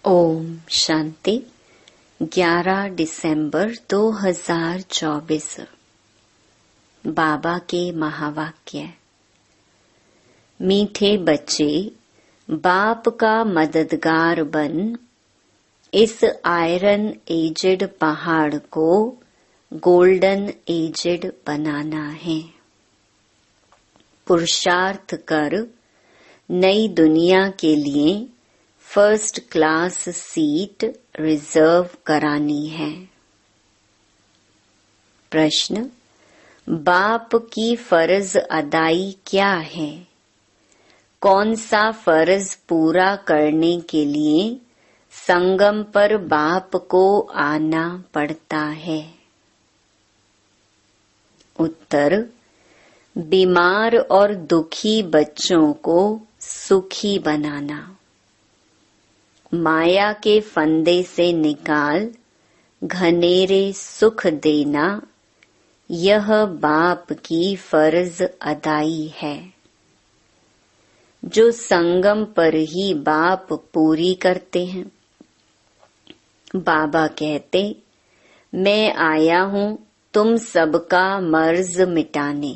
ओम शांति। 11 दिसंबर 2024। बाबा के महावाक्य। मीठे बच्चे, बाप का मददगार बन इस आयरन एजेड पहाड़ को गोल्डन एजेड बनाना है। पुरुषार्थ कर नई दुनिया के लिए फर्स्ट क्लास सीट रिजर्व करानी है। प्रश्न: बाप की फर्ज अदाई क्या है? कौन सा फर्ज पूरा करने के लिए संगम पर बाप को आना पड़ता है? उत्तर: बीमार और दुखी बच्चों को सुखी बनाना, माया के फंदे से निकाल घनेरे सुख देना, यह बाप की फर्ज अदाई है जो संगम पर ही बाप पूरी करते हैं। बाबा कहते, मैं आया हूँ तुम सबका मर्ज मिटाने,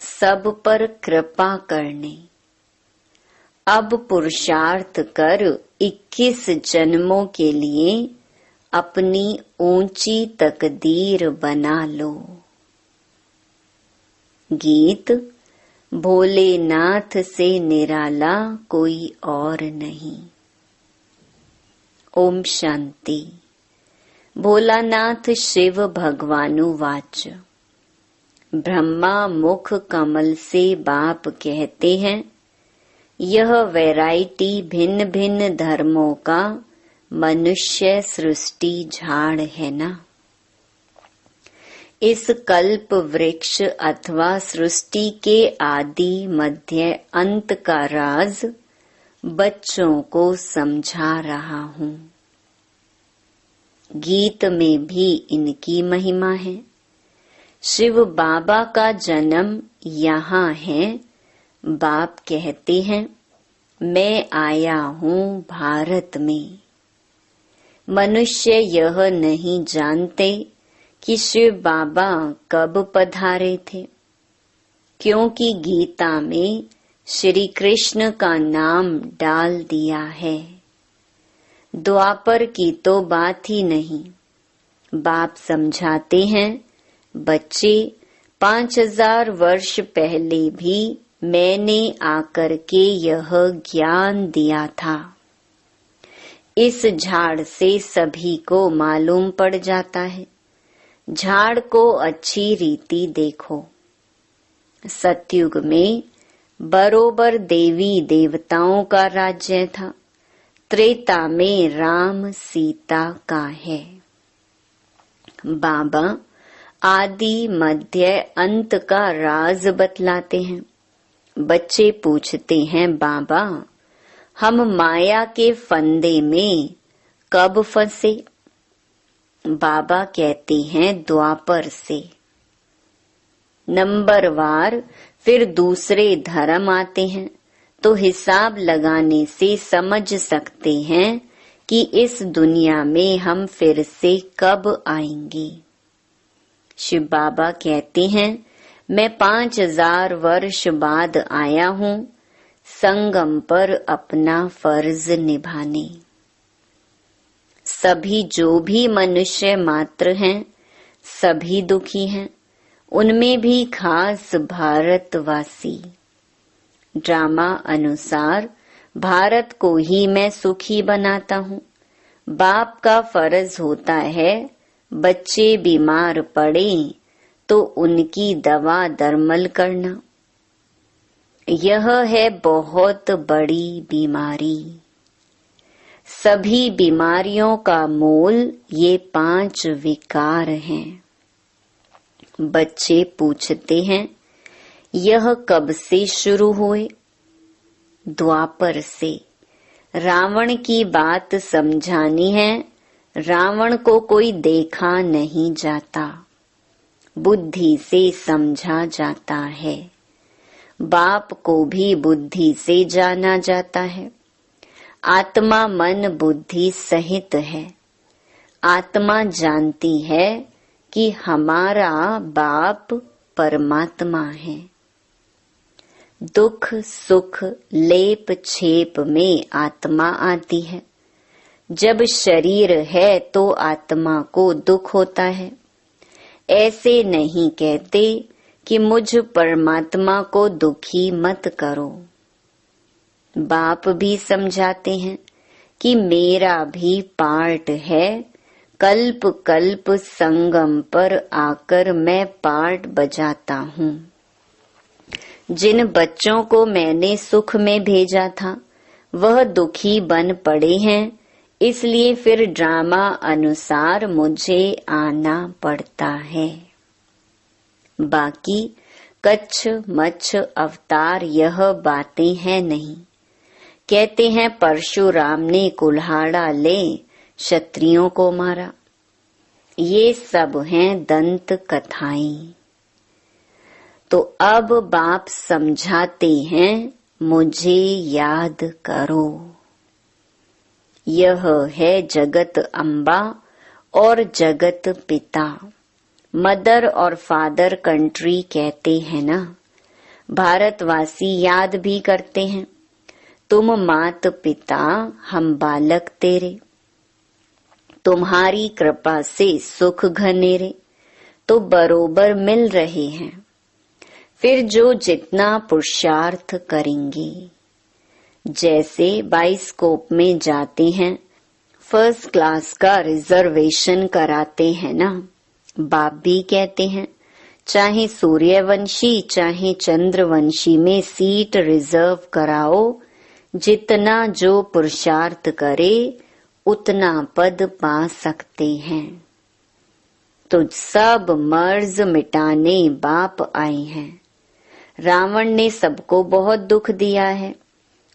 सब पर कृपा करने। अब पुरुषार्थ कर 21 जन्मों के लिए अपनी ऊंची तकदीर बना लो। गीत: भोलेनाथ से निराला कोई और नहीं। ओम शांति। भोलानाथ शिव भगवानु वाच। ब्रह्मा मुख कमल से बाप कहते हैं, यह वैरायटी भिन्न भिन्न धर्मों का मनुष्य सृष्टि झाड़ है ना। इस कल्प वृक्ष अथवा सृष्टि के आदि मध्य अंत का राज बच्चों को समझा रहा हूँ। गीत में भी इनकी महिमा है। शिव बाबा का जन्म यहाँ है। बाप कहते हैं, मैं आया हूँ भारत में। मनुष्य यह नहीं जानते कि शिव बाबा कब पधारे थे, क्योंकि गीता में श्री कृष्ण का नाम डाल दिया है। द्वापर की तो बात ही नहीं। बाप समझाते हैं, बच्चे 5000 वर्ष पहले भी मैंने आकर के यह ज्ञान दिया था। इस झाड़ से सभी को मालूम पड़ जाता है। झाड़ को अच्छी रीति देखो। सतयुग में बरोबर देवी देवताओं का राज्य था। त्रेता में राम सीता का है। बाबा आदि मध्य अंत का राज बतलाते हैं। बच्चे पूछते हैं, बाबा हम माया के फंदे में कब फंसे? बाबा कहते हैं, द्वापर से। नंबरवार फिर दूसरे धर्म आते हैं, तो हिसाब लगाने से समझ सकते हैं कि इस दुनिया में हम फिर से कब आएंगे। शिव बाबा कहते हैं, मैं 5000 वर्ष बाद आया हूँ संगम पर अपना फर्ज निभाने। सभी जो भी मनुष्य मात्र हैं, सभी दुखी हैं, उनमें भी खास भारतवासी। ड्रामा अनुसार भारत को ही मैं सुखी बनाता हूँ। बाप का फर्ज होता है, बच्चे बीमार पड़े तो उनकी दवा दरमल करना। यह है बहुत बड़ी बीमारी। सभी बीमारियों का मूल ये 5 विकार हैं। बच्चे पूछते हैं, यह कब से शुरू हुए? द्वापर से। रावण की बात समझानी है। रावण को कोई देखा नहीं जाता, बुद्धि से समझा जाता है। बाप को भी बुद्धि से जाना जाता है। आत्मा मन बुद्धि सहित है। आत्मा जानती है कि हमारा बाप परमात्मा है। दुख सुख लेप छेप में आत्मा आती है। जब शरीर है तो आत्मा को दुख होता है। ऐसे नहीं कहते कि मुझ परमात्मा को दुखी मत करो। बाप भी समझाते हैं कि मेरा भी पार्ट है। कल्प कल्प संगम पर आकर मैं पार्ट बजाता हूँ। जिन बच्चों को मैंने सुख में भेजा था वह दुखी बन पड़े हैं, इसलिए फिर ड्रामा अनुसार मुझे आना पड़ता है। बाकी कच्छ मच्छ अवतार यह बातें हैं नहीं। कहते हैं परशुराम ने कुल्हाड़ा ले क्षत्रियों को मारा। ये सब हैं दंत कथाएं। तो अब बाप समझाते हैं मुझे याद करो। यह है जगत अम्बा और जगत पिता। मदर और फादर कंट्री कहते हैं ना। भारतवासी याद भी करते हैं, तुम मात पिता हम बालक तेरे, तुम्हारी कृपा से सुख घनेरे तो बरोबर मिल रहे हैं। फिर जो जितना पुरुषार्थ करेंगे, जैसे बाइस्कोप में जाते हैं, फर्स्ट क्लास का रिजर्वेशन कराते हैं ना। बाप भी कहते हैं चाहे सूर्यवंशी चाहे चंद्रवंशी में सीट रिजर्व कराओ, जितना जो पुरुषार्थ करे उतना पद पा सकते हैं। तो सब मर्ज मिटाने बाप आए हैं। रावण ने सबको बहुत दुख दिया है।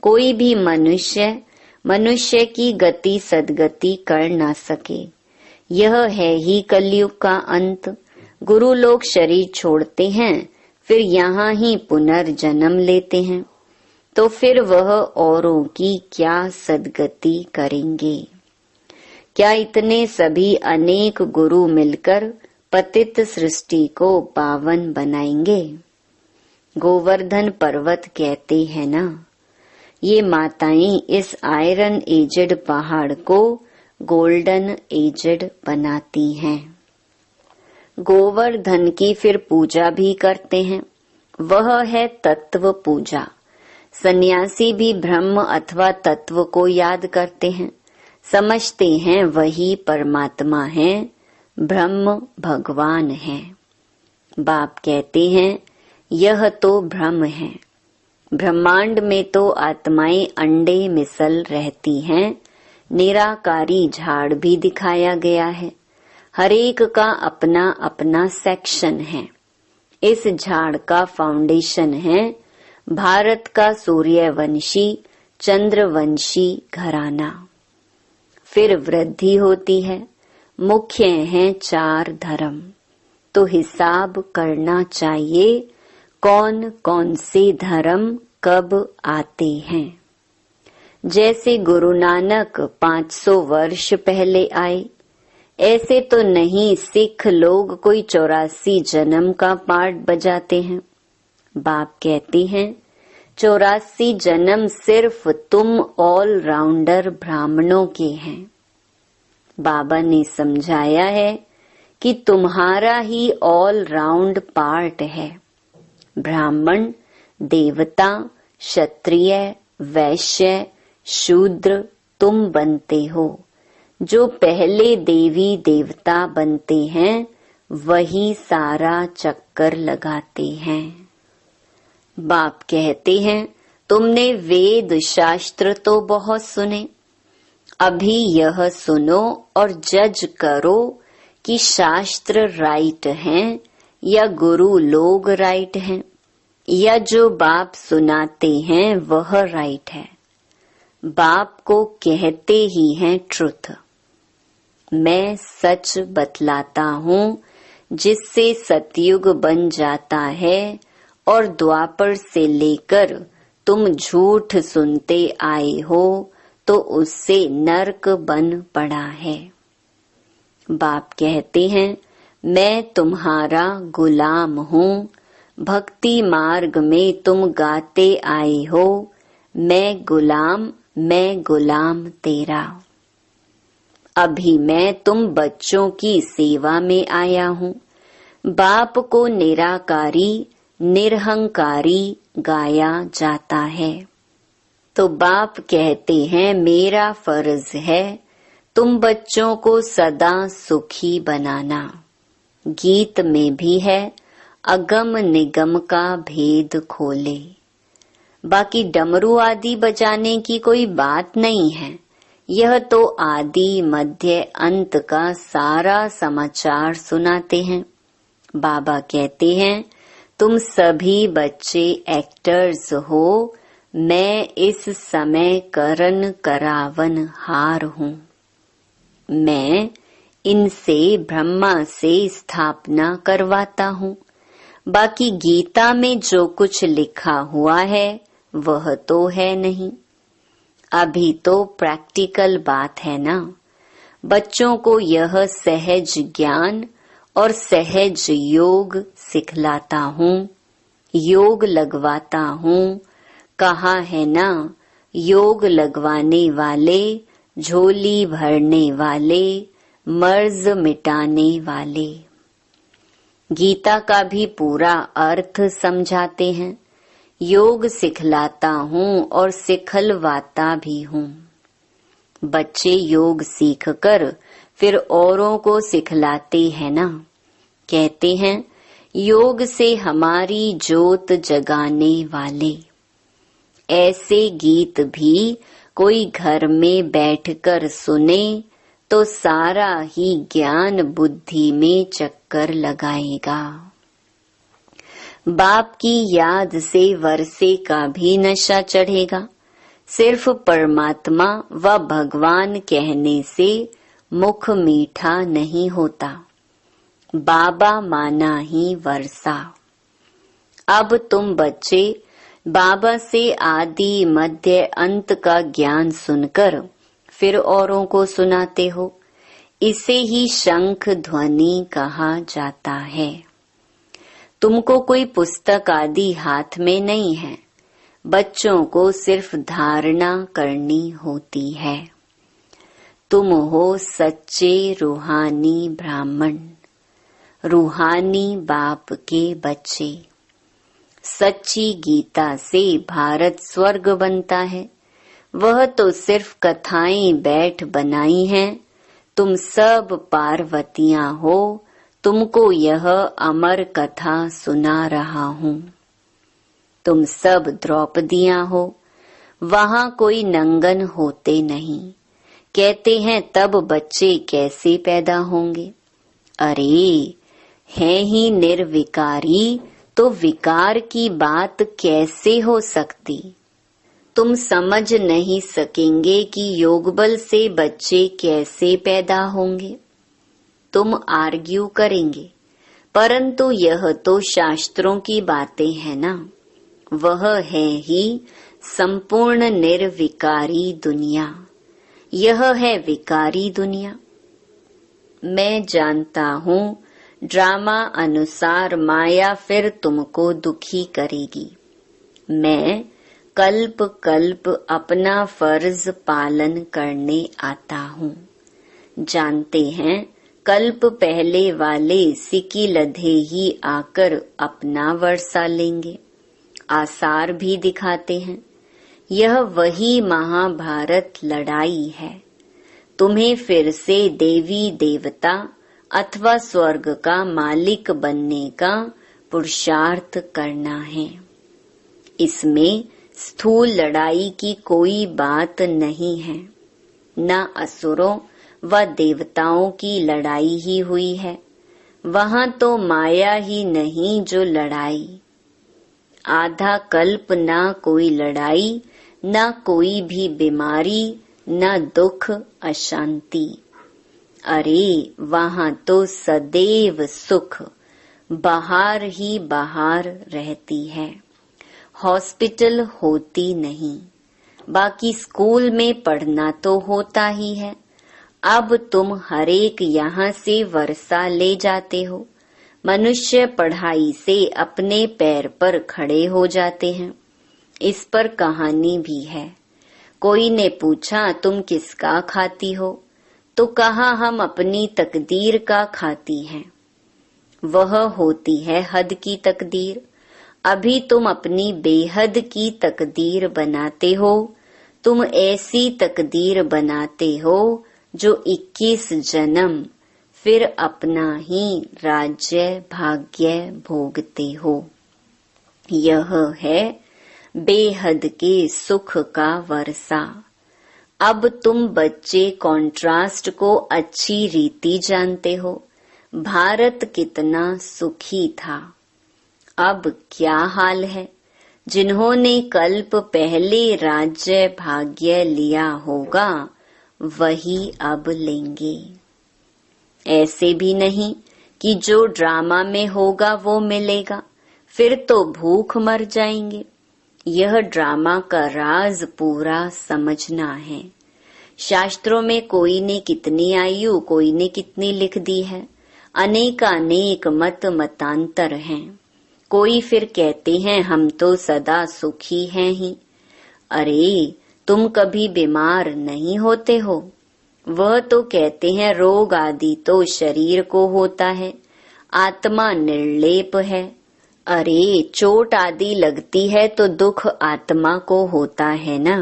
कोई भी मनुष्य की गति सदगति कर ना सके। यह है ही कलयुग का अंत। गुरु लोग शरीर छोड़ते हैं, फिर यहाँ ही पुनर्जन्म लेते हैं, तो फिर वह औरों की क्या सदगति करेंगे। क्या इतने सभी अनेक गुरु मिलकर पतित सृष्टि को पावन बनाएंगे। गोवर्धन पर्वत कहते हैं ना, ये माताएं इस आयरन एजेड पहाड़ को गोल्डन एजेड बनाती हैं। गोवर्धन की फिर पूजा भी करते हैं, वह है तत्व पूजा। सन्यासी भी ब्रह्म अथवा तत्व को याद करते हैं, समझते हैं वही परमात्मा है, ब्रह्म भगवान है। बाप कहते हैं यह तो ब्रह्म है। ब्रह्मांड में तो आत्माएं अंडे मिसल रहती हैं। निराकारी झाड़ भी दिखाया गया है। हरेक का अपना अपना सेक्शन है। इस झाड़ का फाउंडेशन है भारत का सूर्यवंशी चंद्रवंशी घराना। फिर वृद्धि होती है। मुख्य हैं 4 धर्म। तो हिसाब करना चाहिए कौन कौन से धर्म कब आते हैं। जैसे गुरु नानक 500 वर्ष पहले आए, ऐसे तो नहीं सिख लोग कोई 84 जन्म का पार्ट बजाते हैं। बाप कहते हैं 84 जन्म सिर्फ तुम ऑल राउंडर ब्राह्मणों के हैं। बाबा ने समझाया है कि तुम्हारा ही ऑल राउंड पार्ट है। ब्राह्मण, देवता, क्षत्रिय, वैश्य, शूद्र तुम बनते हो। जो पहले देवी देवता बनते हैं वही सारा चक्कर लगाते हैं। बाप कहते हैं तुमने वेद शास्त्र तो बहुत सुने, अभी यह सुनो और जज करो कि शास्त्र राइट हैं या गुरु लोग राइट हैं, या जो बाप सुनाते हैं वह राइट है। बाप को कहते ही हैं ट्रुथ। मैं सच बतलाता हूँ जिससे सतयुग बन जाता है, और द्वापर से लेकर तुम झूठ सुनते आए हो तो उससे नरक बन पड़ा है। बाप कहते हैं, मैं तुम्हारा गुलाम हूँ। भक्ति मार्ग में तुम गाते आए हो, मैं गुलाम तेरा। अभी मैं तुम बच्चों की सेवा में आया हूँ। बाप को निराकारी निरहंकारी गाया जाता है। तो बाप कहते हैं, मेरा फर्ज है तुम बच्चों को सदा सुखी बनाना। गीत में भी है, अगम निगम का भेद खोले। बाकी डमरू आदि बजाने की कोई बात नहीं है। यह तो आदि मध्य अंत का सारा समाचार सुनाते हैं। बाबा कहते हैं, तुम सभी बच्चे एक्टर्स हो, मैं इस समय करन करावन हार हूँ। मैं इनसे ब्रह्मा से स्थापना करवाता हूँ। बाकी गीता में जो कुछ लिखा हुआ है वह तो है नहीं। अभी तो प्रैक्टिकल बात है ना। बच्चों को यह सहज ज्ञान और सहज योग सिखलाता हूँ, योग लगवाता हूँ। कहा है ना, योग लगवाने वाले, झोली भरने वाले, मर्ज मिटाने वाले। गीता का भी पूरा अर्थ समझाते हैं। योग सिखलाता हूँ और सिखलवाता भी हूँ। बच्चे योग सीखकर फिर औरों को सिखलाते हैं ना। कहते हैं, योग से हमारी ज्योत जगाने वाले। ऐसे गीत भी कोई घर में बैठकर सुने तो सारा ही ज्ञान बुद्धि में चक्कर लगाएगा। बाप की याद से वर्षे का भी नशा चढ़ेगा। सिर्फ परमात्मा व भगवान कहने से मुख मीठा नहीं होता। बाबा माना ही वर्षा। अब तुम बच्चे बाबा से आदि मध्य अंत का ज्ञान सुनकर फिर औरों को सुनाते हो। इसे ही शंख ध्वनि कहा जाता है। तुमको कोई पुस्तक आदि हाथ में नहीं है। बच्चों को सिर्फ धारणा करनी होती है। तुम हो सच्चे रूहानी ब्राह्मण, रूहानी बाप के बच्चे। सच्ची गीता से भारत स्वर्ग बनता है। वह तो सिर्फ कथाएं बैठ बनाई हैं। तुम सब पार्वतियां हो, तुमको यह अमर कथा सुना रहा हूँ। तुम सब द्रौपदियां हो, वहाँ कोई नंगन होते नहीं। कहते हैं तब बच्चे कैसे पैदा होंगे। अरे हैं ही निर्विकारी, तो विकार की बात कैसे हो सकती। तुम समझ नहीं सकेंगे कि योग बल से बच्चे कैसे पैदा होंगे। तुम आर्ग्यू करेंगे, परंतु यह तो शास्त्रों की बातें हैं ना। वह है ही संपूर्ण निर्विकारी दुनिया। यह है विकारी दुनिया। मैं जानता हूँ ड्रामा अनुसार माया फिर तुमको दुखी करेगी। मैं कल्प कल्प अपना फर्ज पालन करने आता हूँ। जानते हैं कल्प पहले वाले सिकी लधे ही आकर अपना वर्षा लेंगे। आसार भी दिखाते हैं। यह वही महाभारत लड़ाई है। तुम्हें फिर से देवी देवता अथवा स्वर्ग का मालिक बनने का पुरुषार्थ करना है। इसमें स्थूल लड़ाई की कोई बात नहीं है। न असुरों व देवताओं की लड़ाई ही हुई है। वहाँ तो माया ही नहीं जो लड़ाई। आधा कल्प ना कोई लड़ाई, न कोई भी बीमारी, न दुख अशांति। अरे वहाँ तो सदैव सुख, बाहर ही बाहर रहती है। हॉस्पिटल होती नहीं। बाकी स्कूल में पढ़ना तो होता ही है। अब तुम हरेक यहाँ से वर्षा ले जाते हो। मनुष्य पढ़ाई से अपने पैर पर खड़े हो जाते हैं। इस पर कहानी भी है। कोई ने पूछा तुम किसका खाती हो, तो कहा हम अपनी तकदीर का खाती हैं। वह होती है हद की तकदीर। अभी तुम अपनी बेहद की तकदीर बनाते हो। तुम ऐसी तकदीर बनाते हो जो 21 जन्म फिर अपना ही राज्य भाग्य भोगते हो। यह है बेहद के सुख का वर्षा। अब तुम बच्चे कॉन्ट्रास्ट को अच्छी रीति जानते हो। भारत कितना सुखी था, अब क्या हाल है। जिन्होंने कल्प पहले राज्य भाग्य लिया होगा वही अब लेंगे। ऐसे भी नहीं कि जो ड्रामा में होगा वो मिलेगा, फिर तो भूख मर जाएंगे। यह ड्रामा का राज पूरा समझना है। शास्त्रों में कोई ने कितनी आयु, कोई ने कितनी लिख दी है। अनेकानेक मत मतांतर हैं। कोई फिर कहते हैं हम तो सदा सुखी हैं ही। अरे तुम कभी बीमार नहीं होते हो। वह तो कहते हैं रोग आदि तो शरीर को होता है, आत्मा निर्लेप है। अरे चोट आदि लगती है तो दुख आत्मा को होता है ना।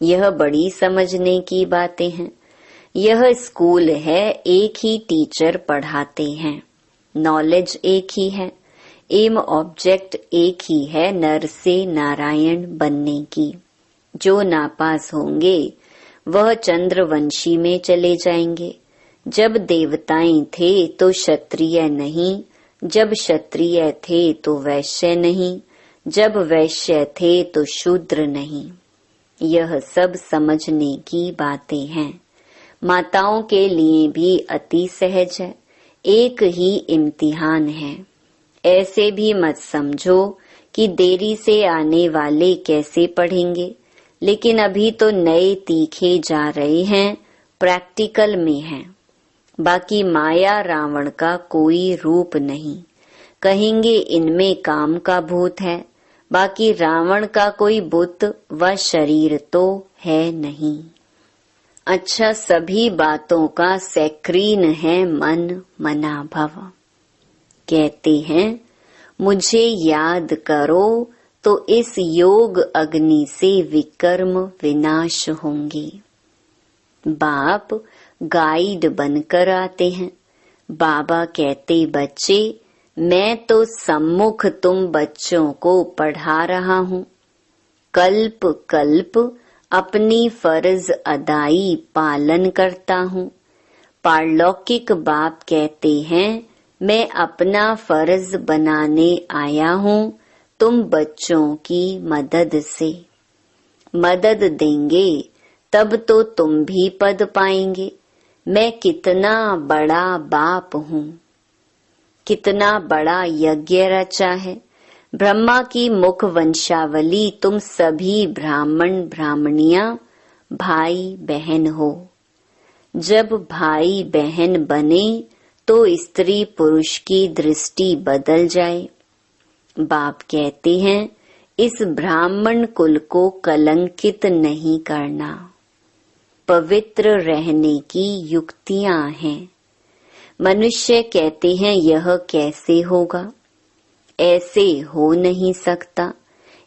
यह बड़ी समझने की बातें हैं। यह स्कूल है, एक ही टीचर पढ़ाते हैं। नॉलेज एक ही है, एम ऑब्जेक्ट एक ही है, नर से नारायण बनने की। जो नापास होंगे वह चंद्रवंशी में चले जाएंगे। जब देवताएं थे तो क्षत्रिय नहीं, जब क्षत्रिय थे तो वैश्य नहीं, जब वैश्य थे तो शूद्र नहीं। यह सब समझने की बातें हैं। माताओं के लिए भी अति सहज है। एक ही इम्तिहान है। ऐसे भी मत समझो कि देरी से आने वाले कैसे पढ़ेंगे, लेकिन अभी तो नए तीखे जा रहे हैं, प्रैक्टिकल में हैं। बाकी माया रावण का कोई रूप नहीं। कहेंगे इनमें काम का भूत है, बाकी रावण का कोई बुत व शरीर तो है नहीं। अच्छा, सभी बातों का सैक्रीन है मन मना भव। कहते हैं मुझे याद करो तो इस योग अग्नि से विकर्म विनाश होंगे। बाप गाइड बनकर आते हैं। बाबा कहते बच्चे मैं तो सम्मुख तुम बच्चों को पढ़ा रहा हूँ। कल्प कल्प अपनी फर्ज अदाई पालन करता हूँ। पारलौकिक बाप कहते हैं मैं अपना फर्ज बनाने आया हूँ तुम बच्चों की मदद से। मदद देंगे तब तो तुम भी पद पाएंगे। मैं कितना बड़ा बाप हूँ, कितना बड़ा यज्ञ रचा है। ब्रह्मा की मुख वंशावली तुम सभी ब्राह्मण ब्राह्मणियां भाई बहन हो। जब भाई बहन बने तो स्त्री पुरुष की दृष्टि बदल जाए। बाप कहते हैं इस ब्राह्मण कुल को कलंकित नहीं करना। पवित्र रहने की युक्तियां हैं। मनुष्य कहते हैं यह कैसे होगा, ऐसे हो नहीं सकता।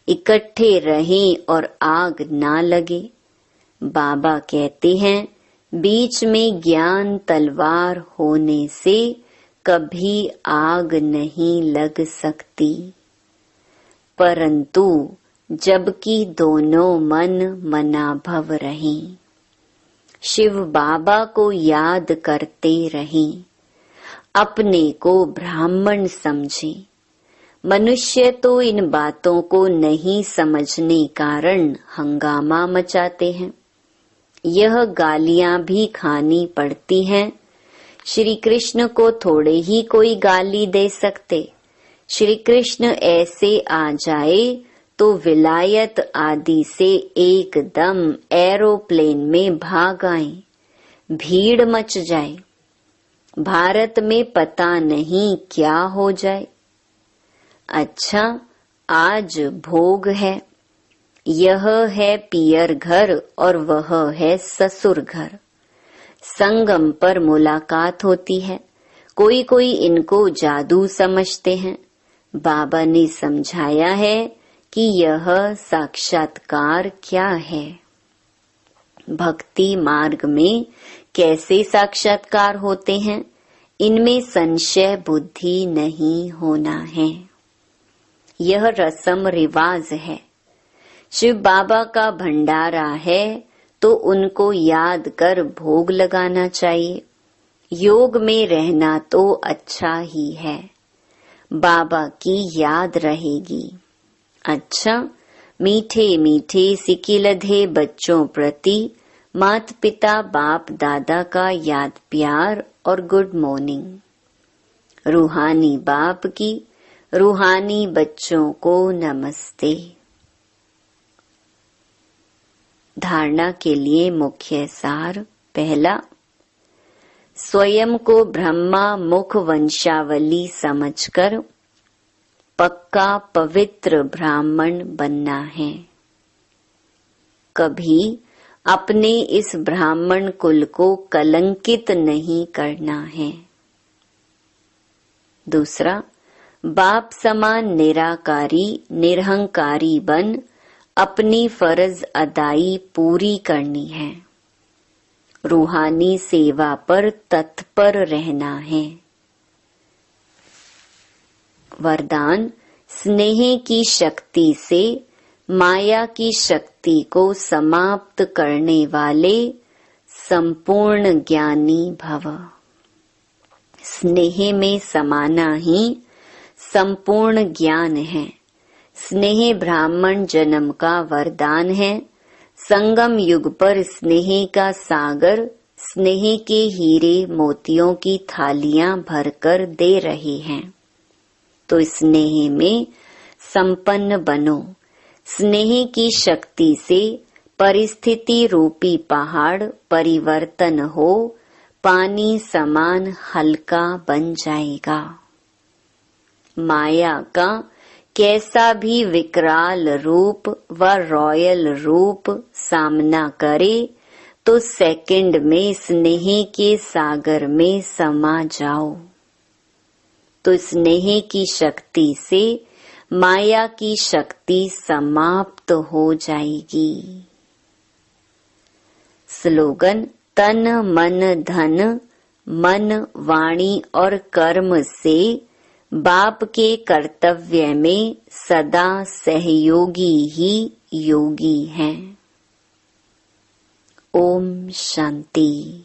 इकट्ठे रहें और आग ना लगे। बाबा कहते हैं बीच में ज्ञान तलवार होने से कभी आग नहीं लग सकती, परंतु जबकि दोनों मन मनाभव रहें। शिव बाबा को याद करते रहें। अपने को ब्राह्मण समझे। मनुष्य तो इन बातों को नहीं समझने कारण हंगामा मचाते हैं। यह गालियां भी खानी पड़ती हैं। श्री कृष्ण को थोड़े ही कोई गाली दे सकते। श्री कृष्ण ऐसे आ जाए तो विलायत आदि से एकदम एरोप्लेन में भाग आए, भीड़ मच जाए। भारत में पता नहीं क्या हो जाए। अच्छा, आज भोग है, यह है पियर घर और वह है ससुर घर। संगम पर मुलाकात होती है। कोई कोई इनको जादू समझते हैं। बाबा ने समझाया है कि यह साक्षात्कार क्या है। भक्ति मार्ग में कैसे साक्षात्कार होते हैं, इनमें संशय बुद्धि नहीं होना है। यह रस्म रिवाज है। शिव बाबा का भंडारा है तो उनको याद कर भोग लगाना चाहिए। योग में रहना तो अच्छा ही है, बाबा की याद रहेगी। अच्छा, मीठे मीठे सिकिलधे बच्चों प्रति माता पिता बाप दादा का याद प्यार और गुड मॉर्निंग। रूहानी बाप की रूहानी बच्चों को नमस्ते। धारणा के लिए मुख्य सार। पहला, स्वयं को ब्रह्मा मुख वंशावली समझकर पक्का पवित्र ब्राह्मण बनना है। कभी अपने इस ब्राह्मण कुल को कलंकित नहीं करना है। दूसरा, बाप समान निराकारी निरहंकारी बन अपनी फर्ज अदाई पूरी करनी है। रूहानी सेवा पर तत्पर रहना है। वरदान, स्नेह की शक्ति से माया की शक्ति को समाप्त करने वाले संपूर्ण ज्ञानी भव। स्नेह में समाना ही संपूर्ण ज्ञान है। स्नेह ब्राह्मण जन्म का वरदान है। संगम युग पर स्नेह का सागर स्नेह के हीरे मोतियों की थालियां भरकर दे रहे हैं। तो स्नेह में संपन्न बनो। स्नेह की शक्ति से परिस्थिति रूपी पहाड़ परिवर्तन हो पानी समान हल्का बन जाएगा। माया का कैसा भी विकराल रूप व रॉयल रूप सामना करे तो सेकंड में स्नेह के सागर में समा जाओ। तो स्नेह की शक्ति से माया की शक्ति समाप्त हो जाएगी। स्लोगन, तन मन धन मन वाणी और कर्म से बाप के कर्तव्य में सदा सहयोगी ही योगी हैं। ओम शांति।